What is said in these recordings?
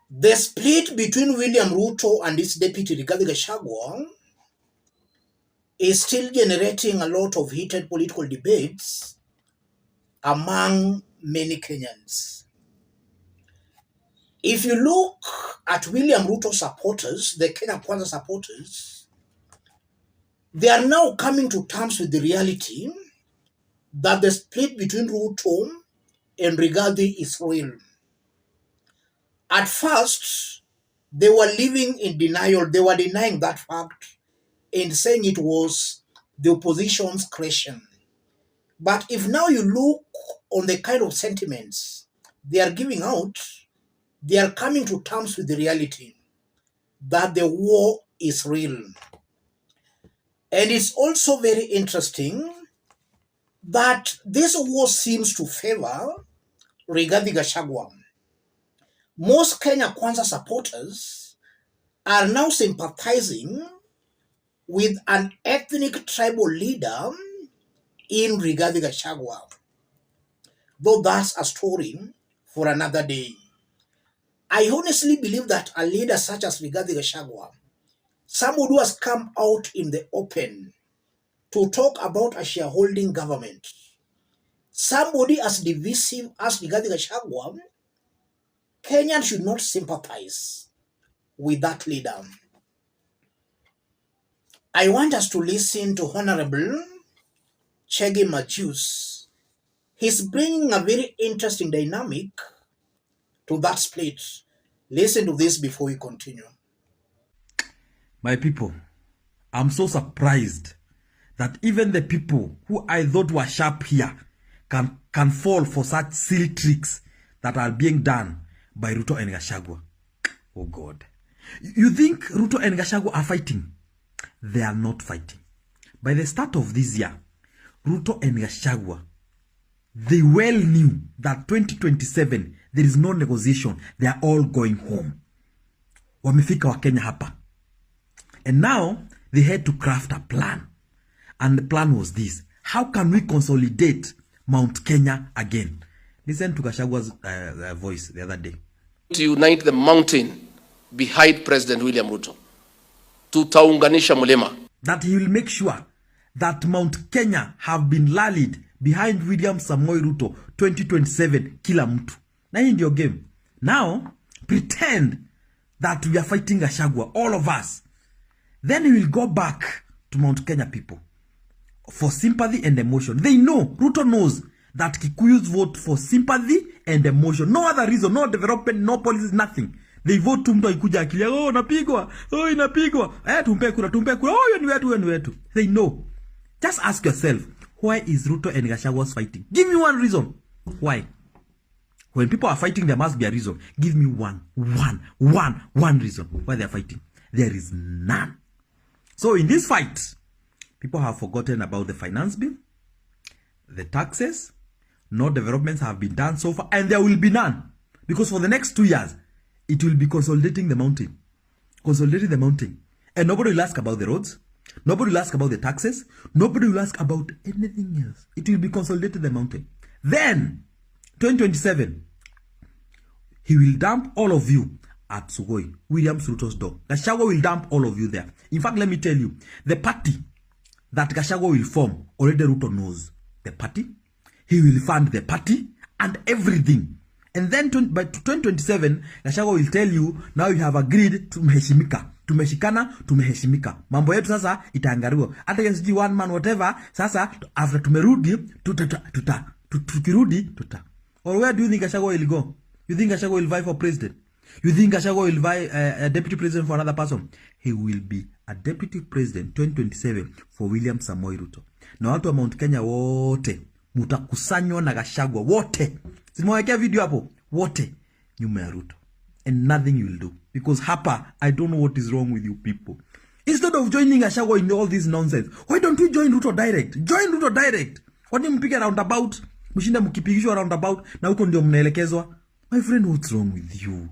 The split between William Ruto and his deputy Rigathi Gachagua is still generating a lot of heated political debates among many Kenyans. If you look at William Ruto supporters, the Kenya Kwanza supporters, they are now coming to terms with the reality that the split between Ruto and Rigathi is real. At first, they were living in denial. They were denying that fact and saying it was the opposition's creation. But if now you look on the kind of sentiments they are giving out, they are coming to terms with the reality that the war is real. And it's also very interesting that this war seems to favor Rigathi Gachagua. Most Kenya Kwanza supporters are now sympathizing with an ethnic tribal leader in Rigathi Gachagua, though that's a story for another day. I honestly believe that a leader such as Rigathi Gachagua, someone who has come out in the open to talk about a shareholding government, somebody as divisive as Rigathi Gachagua, Kenyans should not sympathize with that leader. I want us to listen to Honorable Chege Majus. He's bringing a very interesting dynamic to that split. Listen to this before we continue. My people, I'm so surprised that even the people who I thought were sharp here can fall for such silly tricks that are being done by Ruto and Gachagua. Oh God. You think Ruto and Gachagua are fighting? They are not fighting. By the start of this year, Ruto and Gachagua, they well knew that 2027, there is no negotiation. They are all going home. Wamefika wa Kenya hapa. And now, they had to craft a plan. And the plan was this. How can we consolidate Mount Kenya again? Listen to Gashagua's voice the other day. To unite the mountain behind President William Ruto. Tutaunganisha mulema. That he will make sure that Mount Kenya have been rallied behind William Samoei Ruto 2027 kila mtu. Na hii ndio game. Now, pretend that we are fighting Gachagua, all of us. Then he will go back to Mount Kenya people for sympathy and emotion. They know, Ruto knows that Kikuyus vote for sympathy and emotion. No other reason, no development, no policies, nothing. They vote to mtu ikuja akilia, oh napigwa, oh inapigwa, tumpe kura, oh yoni wetu. They know. Just ask yourself, why is Ruto and Gachagua fighting? Give me one reason. Why? When people are fighting, there must be a reason. Give me one reason why they are fighting. There is none. So in this fight, people have forgotten about the finance bill, the taxes, no developments have been done so far, and there will be none. Because for the next 2 years, it will be consolidating the mountain. Consolidating the mountain. And nobody will ask about the roads. Nobody will ask about the taxes. Nobody will ask about anything else. It will be consolidating the mountain. Then, 2027, he will dump all of you at Sugoi, William Ruto's door. Gachagua will dump all of you there. In fact, let me tell you, the party that Gachagua will form, already Ruto knows the party. He will fund the party and everything. And then by 2027, Gachagua will tell you, now you have agreed to mheshimika. Tumeshikana, tumeheshimika. Mambo yetu sasa itaangaliwa. Hata yasiji one man whatever, sasa after tumerudi, tukirudi, tuta. Or where do you think Gachagua will go? You think Gachagua will vie for president? You think Gachagua will vie a deputy president for another person? He will be a deputy president 2027 for William Samoei Ruto. Na watu wa Mount Kenya wote mutakusanywa na Gachagua wote. Simwawekea video hapo wote nyuma ya Ruto. And nothing you will do. Because hapa, I don't know what is wrong with you people. Instead of joining Gachagua in all this nonsense, why don't you join Ruto direct? Join Ruto direct. Kwani mpige roundabout, mshinda mkipigishwa roundabout, na huko ndio mnaelekezwa. My friend, what's wrong with you?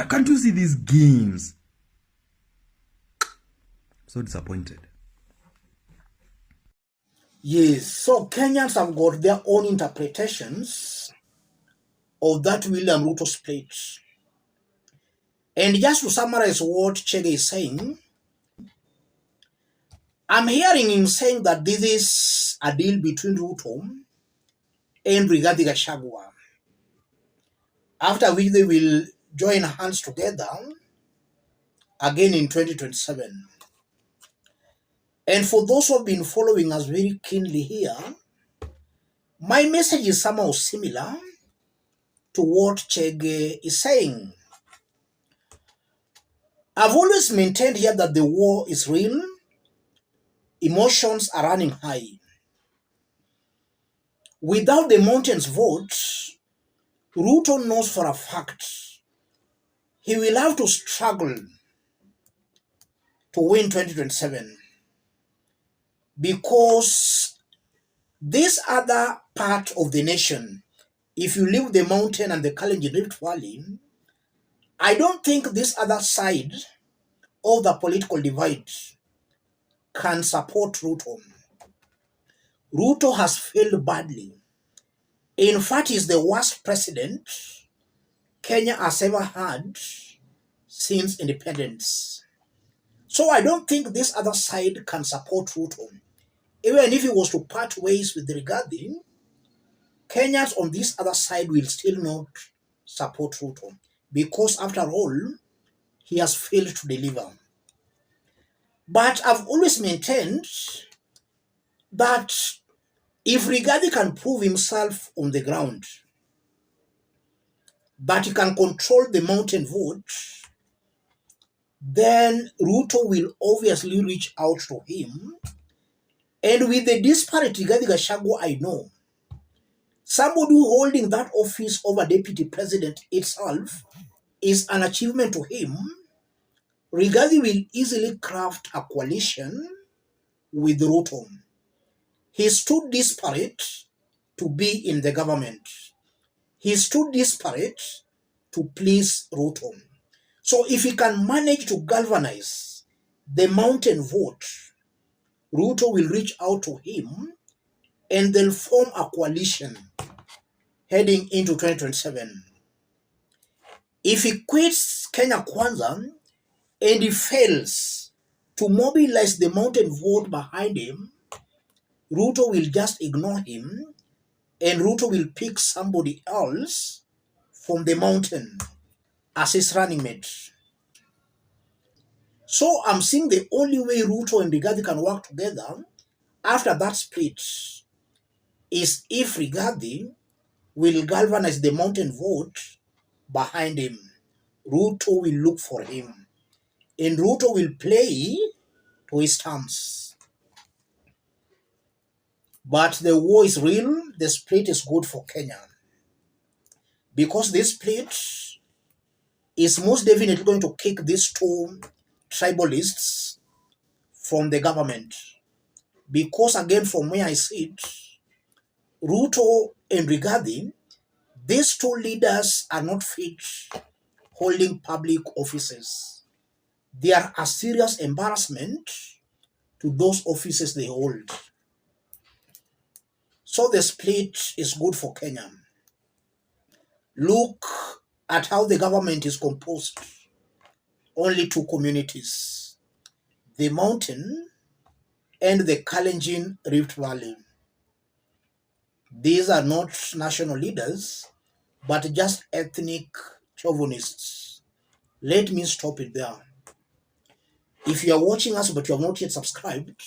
Can't you see these games? So disappointed. Yes, so Kenyans have got their own interpretations of that William Ruto split. And just to summarize what Chege is saying, I'm hearing him saying that this is a deal between Ruto and Rigathi Gachagua, after which they will join hands together again in 2027. And for those who have been following us very keenly here, my message is somehow similar to what Chege is saying. I've always maintained here that the war is real, emotions are running high. Without the mountain's vote, Ruto knows for a fact he will have to struggle to win 2027, because this other part of the nation, if you leave the mountain and the Kalenjin Rift Valley, I don't think this other side of the political divide can support Ruto. Ruto has failed badly. In fact, he's the worst president Kenya has ever had since independence. So I don't think this other side can support Ruto. Even if he was to part ways with Rigathi, Kenyans on this other side will still not support Ruto, because after all, he has failed to deliver. But I've always maintained that if Rigathi can prove himself on the ground, that he can control the mountain vote, then Ruto will obviously reach out to him. And with the disparate Rigathi Gachagua I know, somebody holding that office over deputy president itself is an achievement to him. Rigathi will easily craft a coalition with Ruto. He's too disparate to be in the government. He's too disparate to please Ruto. So if he can manage to galvanize the mountain vote, Ruto will reach out to him and they'll form a coalition heading into 2027. If he quits Kenya Kwanza and he fails to mobilize the mountain vote behind him, Ruto will just ignore him and Ruto will pick somebody else from the mountain as his running mate. So I'm seeing the only way Ruto and Rigathi can work together after that split is if Rigathi will galvanize the mountain vote behind him. Ruto will look for him and Ruto will play to his terms. But the war is real. The split is good for Kenya, because this split is most definitely going to kick these two tribalists from the government. Because again, from where I sit, Ruto and Rigathi, these two leaders are not fit holding public offices. They are a serious embarrassment to those offices they hold. So the split is good for Kenya. Look at how the government is composed. Only two communities, the mountain and the Kalenjin Rift Valley. These are not national leaders, but just ethnic chauvinists. Let me stop it there. If you are watching us but you have not yet subscribed,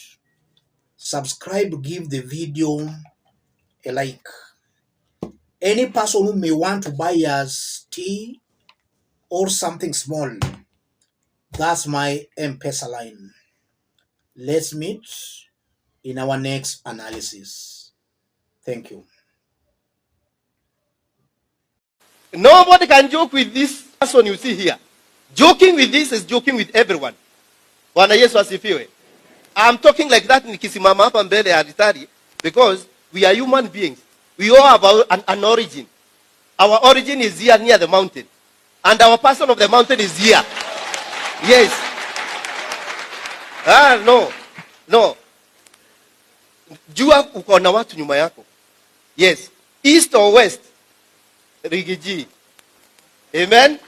subscribe, give the video a like. Any person who may want to buy us tea or something small, that's my M-Pesa line. Let's meet in our next analysis. Thank you. Nobody can joke with this person you see here. Joking with this is joking with everyone. Bwana Yesu asifiwe. I'm talking like that nikisimama hapa mbele ya altari because we are human beings. We all have an origin. Our origin is here near the mountain. And our person of the mountain is here. Yes. No. Jua uko na watu nyuma yako. Yes. East or west. Rigiji. Amen.